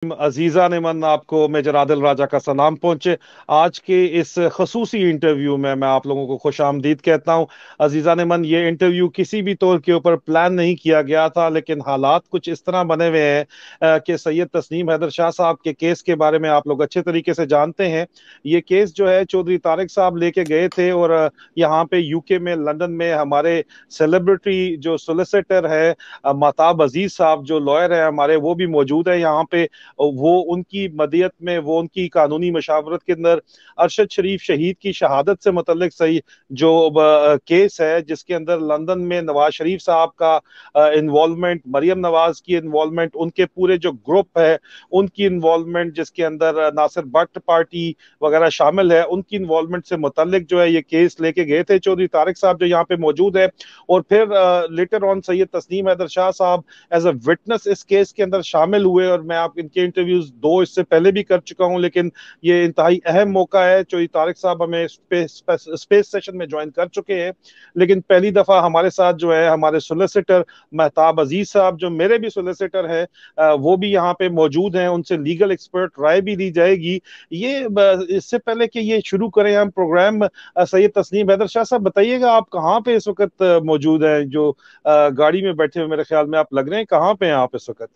अजीजा ने मन आपको मेजर आदिल राजा का सलाम पहुंचे। आज के इस खसूसी इंटरव्यू में मैं आप लोगों को खुश आमदीद कहता हूं। अजीजा ने मन, ये इंटरव्यू किसी भी तौर के ऊपर प्लान नहीं किया गया था, लेकिन हालात कुछ इस तरह बने हुए हैं कि सैयद तस्नीम हैदर शाह साहब के केस के बारे में आप लोग अच्छे तरीके से जानते हैं। ये केस जो है चौधरी तारिक साहब लेके गए थे, और यहाँ पे यूके में, लंदन में हमारे सेलिब्रिटी जो सोलिसिटर है महताब अजीज साहब, जो लॉयर है हमारे, वो भी मौजूद है यहाँ पे। वो उनकी मदीयत में, वो उनकी कानूनी मशावरत के अंदर अरशद शरीफ शहीद की शहादत से मुतल्लिक सही जो केस है, जिसके अंदर लंदन में नवाज शरीफ साहब का इन्वॉल्वमेंट, मरियम नवाज की इन्वॉल्वमेंट, उनके पूरे जो ग्रुप है उनकी इन्वॉल्वमेंट, जिसके अंदर नासिर भट्ट पार्टी वगैरह शामिल है, उनकी इन्वॉल्वमेंट से मुतल्लिक जो है ये केस लेके गए थे चौधरी तारिक साहब, जो यहाँ पे मौजूद है। और फिर लेटर ऑन सैयद तस्नीम हैदर शाह साहब एज अ विटनेस इस केस के अंदर शामिल हुए, और मैं आप इनके इंटरव्यूज दो इससे पहले भी कर चुका हूं, लेकिन ये इंतहाई अहम मौका है। चौधरी तारिक साहब हमें स्पेस सेशन में ज्वाइन कर चुके हैं, लेकिन पहली दफा हमारे साथ जो है हमारे सोलिसिटर महताब अजीज साहब, जो मेरे भी सोलिसिटर हैं, वो भी यहाँ पे मौजूद हैं। उनसे लीगल एक्सपर्ट राय भी ली जाएगी। ये इससे पहले कि ये शुरू करें हम प्रोग्राम, सैयद तस्नीम हैदर शाह साहब, बताइएगा आप कहाँ पे इस वक्त मौजूद हैं? जो गाड़ी में बैठे हुए मेरे ख्याल में आप लग रहे हैं, कहाँ पे हैं आप इस वक्त?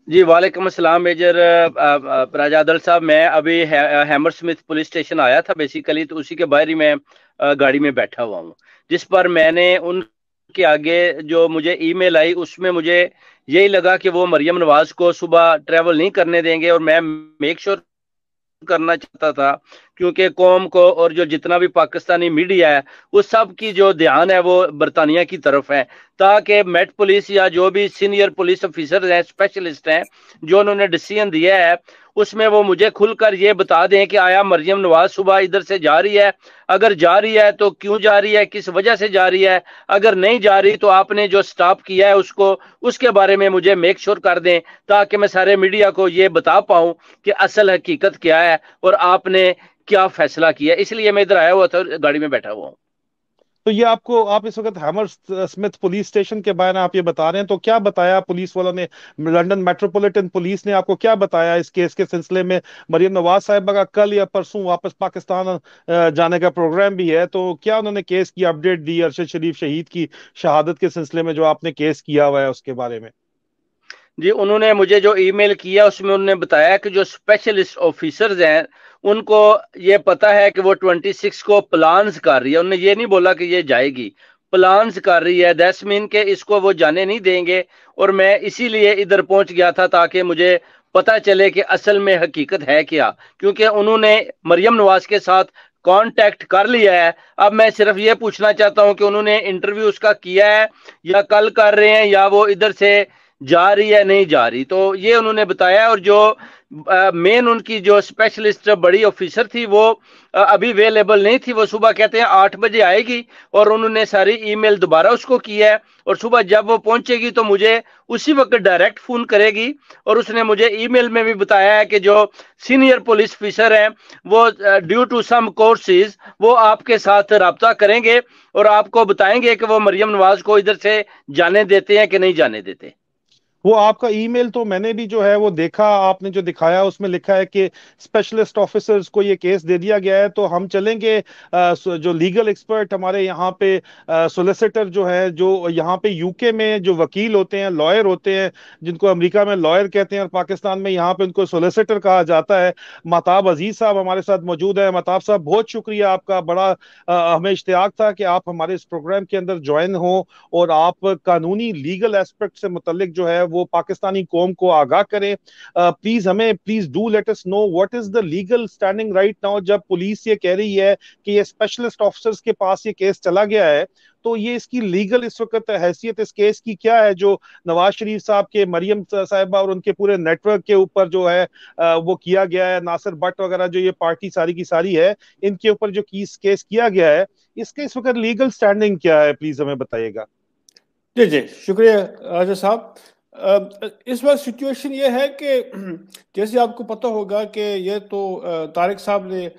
जी वालेकुम अस्सलाम मेजर राजा आदल साहब। मैं अभी हैमर स्मिथ पुलिस स्टेशन आया था बेसिकली, तो उसी के बाहर ही मैं गाड़ी में बैठा हुआ हूँ, जिस पर मैंने उनके आगे जो मुझे ईमेल आई उसमें मुझे यही लगा कि वो मरियम नवाज को सुबह ट्रैवल नहीं करने देंगे, और मैं मेक श्योर करना चाहता था क्योंकि कौम को और जो जितना भी पाकिस्तानी मीडिया है वो सब की जो ध्यान है वो बरतानिया की तरफ है, ताकि मेट पुलिस या जो भी सीनियर पुलिस ऑफिसर हैं, स्पेशलिस्ट हैं, जो उन्होंने डिसीजन दिया है उसमें वो मुझे खुलकर ये बता दें कि आया मरियम नवाज सुबह इधर से जा रही है, अगर जा रही है तो क्यों जा रही है, किस वजह से जा रही है, अगर नहीं जा रही तो आपने जो स्टॉप किया है उसको, उसके बारे में मुझे मेक श्योर कर दें, ताकि मैं सारे मीडिया को ये बता पाऊं कि असल हकीकत क्या है और आपने क्या फैसला किया। इसलिए मैं इधर आया हुआ था, गाड़ी में बैठा हुआ हूँ। तो ये आपको, आप इस वक्त हैमर स्मिथ पुलिस स्टेशन के बारे में आप ये बता रहे हैं, तो क्या बताया पुलिस वालों ने? लंदन मेट्रोपॉलिटन पुलिस ने आपको क्या बताया इस केस के सिलसिले में? मरियम नवाज साहिबा का कल या परसों वापस पाकिस्तान जाने का प्रोग्राम भी है, तो क्या उन्होंने केस की अपडेट दी अरशद शरीफ शहीद की शहादत के सिलसिले में, जो आपने केस किया हुआ है उसके बारे में? जी उन्होंने मुझे जो ईमेल किया उसमें उन्होंने बताया कि जो स्पेशलिस्ट ऑफिसर्स हैं उनको ये पता है कि वो 26 को प्लान्स कर रही है, उन्होंने ये नहीं बोला कि ये जाएगी, प्लान्स कर रही है, दैट्स मीन के इसको वो जाने नहीं देंगे। और मैं इसीलिए इधर पहुंच गया था ताकि मुझे पता चले कि असल में हकीकत है क्या, क्योंकि उन्होंने मरियम नवाज के साथ कांटेक्ट कर लिया है। अब मैं सिर्फ ये पूछना चाहता हूं कि उन्होंने इंटरव्यू उसका किया है या कल कर रहे हैं, या वो इधर से जा रही है नहीं जा रही, तो ये उन्होंने बताया। और जो मेन उनकी जो स्पेशलिस्ट बड़ी ऑफिसर थी वो अभी अवेलेबल नहीं थी, वो सुबह कहते हैं 8 बजे आएगी, और उन्होंने सारी ईमेल दोबारा उसको की है, और सुबह जब वो पहुंचेगी तो मुझे उसी वक्त डायरेक्ट फोन करेगी। और उसने मुझे ईमेल में भी बताया है कि जो सीनियर पुलिस ऑफिसर हैं वो ड्यू टू सम कोर्सेज वो आपके साथ राब्ता करेंगे और आपको बताएंगे कि वो मरियम नवाज को इधर से जाने देते हैं कि नहीं जाने देते। वो आपका ईमेल तो मैंने भी जो है वो देखा, आपने जो दिखाया उसमें लिखा है कि स्पेशलिस्ट ऑफिसर्स को ये केस दे दिया गया है, तो हम चलेंगे जो लीगल एक्सपर्ट हमारे यहाँ पे सोलिसिटर जो है, जो यहाँ पे यूके में जो वकील होते हैं, लॉयर होते हैं, जिनको अमेरिका में लॉयर कहते हैं और पाकिस्तान में यहाँ पे उनको सोलिसिटर कहा जाता है, महताब अजीज साहब हमारे साथ मौजूद है। महताब साहब, बहुत शुक्रिया आपका, बड़ा हमें इश्तियाक था कि आप हमारे इस प्रोग्राम के अंदर ज्वाइन हो, और आप कानूनी लीगल एस्पेक्ट से मुतल्लिक जो है वो पाकिस्तानी कौम को आगाह करें। प्लीज हमें, please do let us know what is the legal standing right now. जब पुलिस ये कह रही है कि ये स्पेशलिस्ट ऑफिसर्स के पास ये केस चला गया है, तो ये इसकी लीगल इस वक्त हैसियत इस केस की क्या है, जो नवाज शरीफ साहब के, मरियम साहिबा और उनके पूरे नेटवर्क के ऊपर जो है वो किया गया है, नासिर भट्ट वगैरह जो ये पार्टी सारी की सारी है, इनके ऊपर जो केस किया गया है, इसके इस वक्त लीगल स्टैंडिंग क्या है? प्लीज हमें बताइएगा। जी जी, शुक्रिया राजा साहब। इस वक्त सिचुएशन ये है कि जैसे आपको पता होगा कि ये तो तारिक साहब ने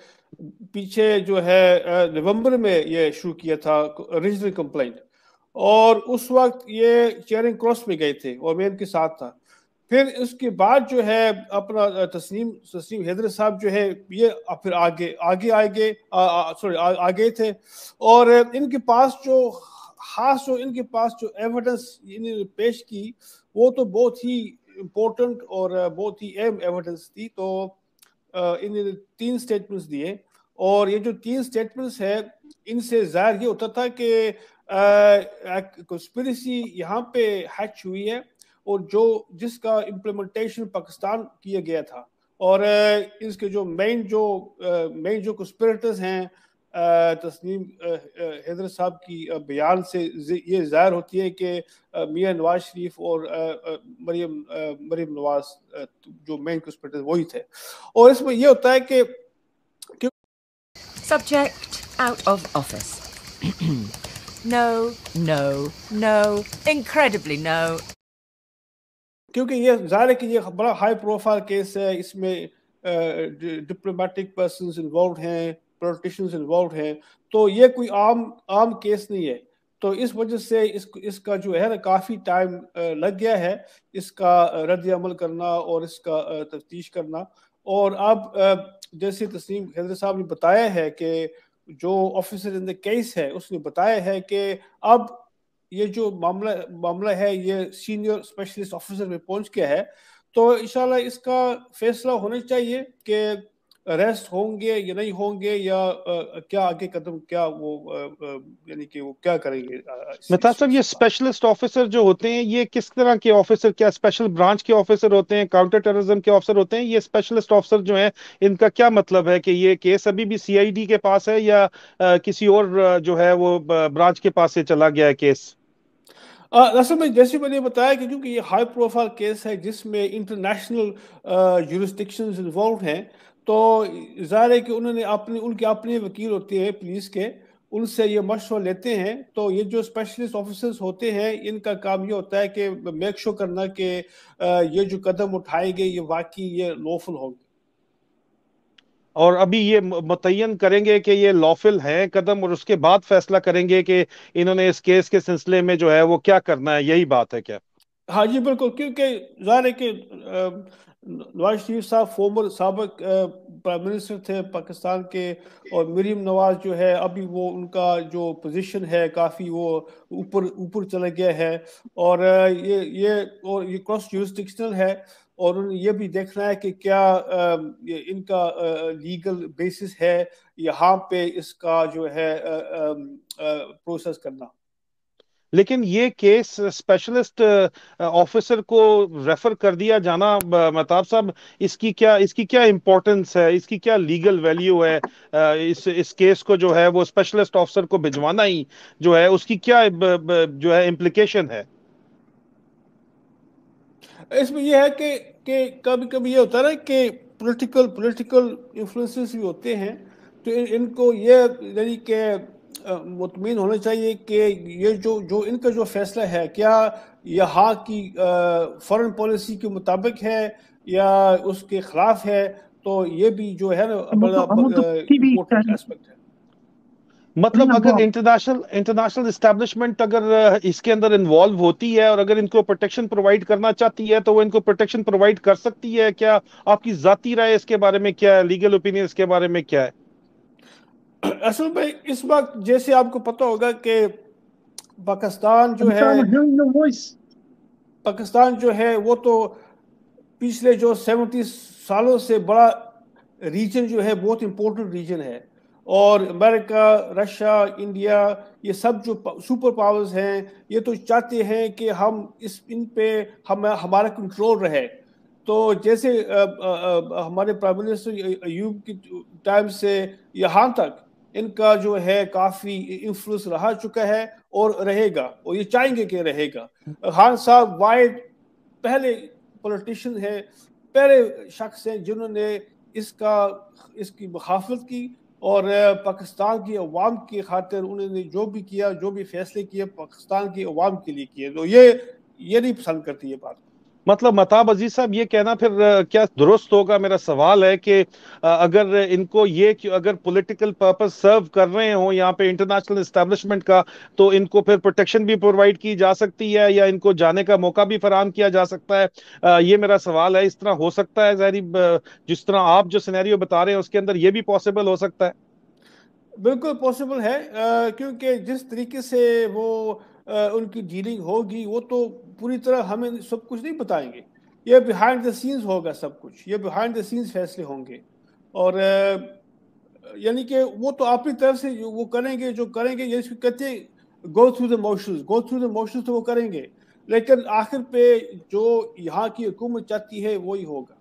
पीछे जो है नवंबर में ये शुरू किया था रीजनल कंप्लेंट, और उस वक्त ये चेयरिंग क्रॉस में गए थे और मैं इनके साथ था। پھر اس کے بعد جو ہے اپنا تسنیم حیدر صاحب جو ہے یہ پھر آگے تھے، اور ان کے پاس جو خاص ان کے پاس جو ایویڈنس انہوں نے پیش کی وہ تو بہت ہی امپورٹنٹ اور بہت ہی اہم ایویڈنس تھی. تو انہوں نے 3 سٹیٹمنٹس دیے، اور یہ جو 3 سٹیٹمنٹس ہے ان سے ظاہر یہ ہوتا تھا کہ کنسپریسی یہاں پہ ہیچ ہوئی ہے، اور جس کا امپلیمنٹیشن پاکستان کیا گیا تھا. اور اس کے جو مین جو کنسپریٹرز ہیں تسنیم حیدر صاحب کی بیان سے یہ ظاہر ہوتی ہے کہ میاں نواز شریف اور مریم نواز جو مین کنسپریٹر وہی تھے. اور اس میں یہ ہوتا ہے کہ Subject out of office. No, incredibly no. کیونکہ یہ ظاہر ہے کہ یہ بڑا ہائی پروفائل کیس ہے، اس میں ڈپلومیٹک پرسنز انوالوڈ ہیں، پولیٹیشنز انوالوڈ ہیں، تو یہ کوئی عام کیس نہیں ہے. تو اس وجہ سے اس کا جو ہے نا کافی ٹائم لگ گیا ہے اس کا رد عمل کرنا اور اس کا تفتیش کرنا. اور اب جیسے تسنیم حیدر صاحب نے بتایا ہے کہ جو آفیسر ان دا کیس ہے اس نے بتایا ہے کہ اب یہ جو معاملہ ہے یہ سینئر اسپیشلسٹ آفیسر میں پہنچ گیا ہے. تو انشاءاللہ اس کا فیصلہ ہونا چاہیے کہ ریسٹ ہوں گے یا نہیں ہوں گے، یا کیا آگے قدم کیا وہ یعنی کہ وہ کیا کریں گے. مہتاب صاحب، یہ اسپیشلسٹ آفیسر جو ہوتے ہیں یہ کس طرح کے آفیسر، کیا اسپیشل برانچ کے آفیسر ہوتے ہیں، کاؤنٹر ٹیررزم کے آفیسر ہوتے ہیں؟ یہ اسپیشلسٹ آفیسر جو ہیں ان کا کیا مطلب ہے کہ یہ کیس ابھی بھی سی آئی ڈی کے پاس ہے یا کسی اور جو ہے وہ برانچ کے پاس سے چلا گیا ہے کیس؟ اصل میں جیسے میں نے بتایا کہ کیونکہ یہ ہائی پروفائل کیس ہے جس میں انٹرنیشنل جورسڈکشنز انوالوڈ ہیں، تو ظاہر ہے کہ انہوں نے ان کے اپنے وکیل ہوتے ہیں پولیس کے، ان سے یہ مشورہ لیتے ہیں. تو یہ جو اسپیشلسٹ آفیسرز ہوتے ہیں ان کا کام یہ ہوتا ہے کہ میک شور کرنا کہ یہ جو قدم اٹھائے گئے یہ واقعی یہ لوفل ہوں گے. اور ابھی یہ متعین کریں گے کہ یہ لافل ہیں قدم، اور اس کے بعد فیصلہ کریں گے کہ انہوں نے اس کیس کے سلسلے میں جو ہے وہ کیا کرنا ہے، یہی بات ہے کیا؟ ہاں جی بالکل، کیونکہ ظاہر ہے کہ نواز شریف صاحب سابق پرائم منسٹر تھے پاکستان کے، اور مریم نواز جو ہے ابھی وہ ان کا جو پوزیشن ہے کافی وہ اوپر چلا گیا ہے، اور یہ کراس جورسڈکشنل ہے، اور انہوں نے یہ بھی دیکھنا ہے کہ کیا ان کا لیگل بیسس ہے یہاں پہ اس کا جو ہے پروسیس کرنا. لیکن یہ کیس اسپیشلسٹ آفیسر کو ریفر کر دیا جانا مہتاب صاحب، اس کی کیا امپورٹنس ہے، اس کی کیا لیگل ویلیو ہے؟ اس کیس کو جو ہے وہ اسپیشلسٹ آفیسر کو بھجوانا ہی جو ہے اس کی کیا جو ہے امپلیکیشن ہے؟ اس میں یہ ہے کہ کبھی کبھی یہ ہوتا ہے نا کہ پولیٹیکل انفلوئنسز بھی ہوتے ہیں، تو ان کو یہ یعنی کہ مطمئن ہونا چاہیے کہ یہ جو ان کا جو فیصلہ ہے کیا یہاں کی فارن پالیسی کے مطابق ہے یا اس کے خلاف ہے. تو یہ بھی جو ہے نا بڑا امپورٹنٹ ایسپیکٹ ہے. مطلب اگر انٹرنیشنل اسٹیبلشمنٹ اگر اس کے اندر انوالو ہوتی ہے اور اگر ان کو پروٹیکشن پرووائڈ کرنا چاہتی ہے تو وہ ان کو پروٹیکشن پرووائڈ کر سکتی ہے. کیا آپ کی ذاتی رائے اس کے بارے میں کیا ہے، لیگل اوپینین اس کے بارے میں کیا ہے؟ اصل میں اس وقت جیسے آپ کو پتہ ہوگا کہ پاکستان جو ہے وہ تو پچھلے جو 70 سالوں سے بڑا ریجن جو ہے بہت امپورٹنٹ ریجن ہے، اور امریکہ، رشیا، انڈیا، یہ سب جو سپر پاورز ہیں یہ تو چاہتے ہیں کہ ہم ان پہ ہمارا کنٹرول رہے. تو جیسے ہمارے پرائم منسٹر ایوب کی ٹائم سے یہاں تک ان کا جو ہے کافی انفلوئنس رہا چکا ہے اور رہے گا، اور یہ چاہیں گے کہ رہے گا. خان صاحب واحد پہلے پولیٹیشین ہے، پہلے شخص ہیں جنہوں نے اس کی مخالفت کی، اور پاکستان کی عوام کی خاطر انہوں نے جو بھی کیا، جو بھی فیصلے کیے پاکستان کی عوام کے لیے کیے. تو یہ نہیں پسند کرتی یہ بات. مطلب متاب عزیز صاحب یہ کہنا پھر کیا درست ہوگا؟ میرا سوال ہے کہ اگر ان کو یہ اگر پولیٹیکل پرپز سرو کر رہے ہوں یہاں پہ انٹرنیشنل اسٹیبلشمنٹ کا، تو ان کو پھر پروٹیکشن بھی پرووائڈ کی جا سکتی ہے یا ان کو جانے کا موقع بھی فراہم کیا جا سکتا ہے؟ یہ میرا سوال ہے. اس طرح ہو سکتا ہے ظاہری جس طرح آپ جو سینیریو بتا رہے ہیں اس کے اندر یہ بھی پاسبل ہو سکتا ہے؟ بالکل پاسبل ہے، کیونکہ جس طریقے سے وہ ان کی ڈیلنگ ہوگی وہ تو پوری طرح ہمیں سب کچھ نہیں بتائیں گے. یہ بیہائنڈ دا سینز ہوگا سب کچھ، یہ بیہائنڈ دا سینز فیصلے ہوں گے. اور یعنی کہ وہ تو اپنی طرف سے وہ کریں گے جو کریں گے، یہ اس کو کہتے ہیں گو تھرو دا موشنز تو وہ کریں گے، لیکن آخر پہ جو یہاں کی حکومت چاہتی ہے وہی ہوگا.